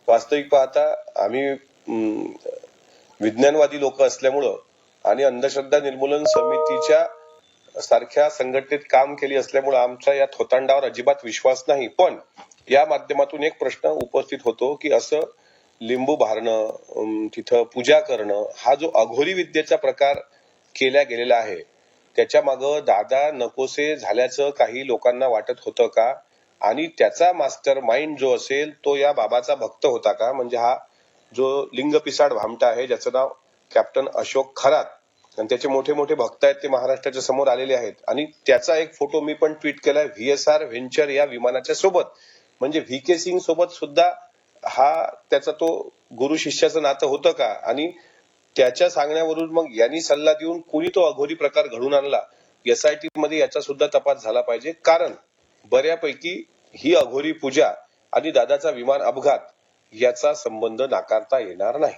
वास्तविक पाहता आम्ही विज्ञानवादी लोक असल्यामुळं आणि अंधश्रद्धा निर्मूलन समितीच्या सारख्या संघटनेत काम केली असल्यामुळे आमचा या थोतांडावर अजिबात विश्वास नाही. पण या माध्यमातून एक प्रश्न उपस्थित होतो की असं लिंबू भारणं, तिथं पूजा करणं, हा जो अघोरी विद्येचा प्रकार केला गेलेला आहे, त्याच्या मागं दादा नकोसे झाल्याचं काही लोकांना वाटत होतं का? आणि त्याचा मास्टर माइंड जो असेल तो या बाबाचा भक्त होता का? म्हणजे हा जो लिंग पिसाड भामटा आहे, ज्याचं नाव कॅप्टन अशोक खरात, आणि त्याचे मोठे मोठे भक्त आहेत, ते महाराष्ट्राच्या समोर आलेले आहेत. आणि त्याचा एक फोटो मी पण ट्विट केलाय VSR व्हेंचर या विमानाच्या सोबत. म्हणजे VK सिंग सोबत सुद्धा हा त्याचा तो गुरु शिष्याचं नातं होतं का? आणि त्याच्या सांगण्यावरून मग यांनी सल्ला देऊन कुणी तो अघोरी प्रकार घडून आणला, SIT मध्ये याचा सुद्धा तपास झाला पाहिजे. कारण बऱ्यापैकी ही अघोरी पूजा आणि दादाचा विमान अपघात याचा संबंध नाकारता येणार नाही.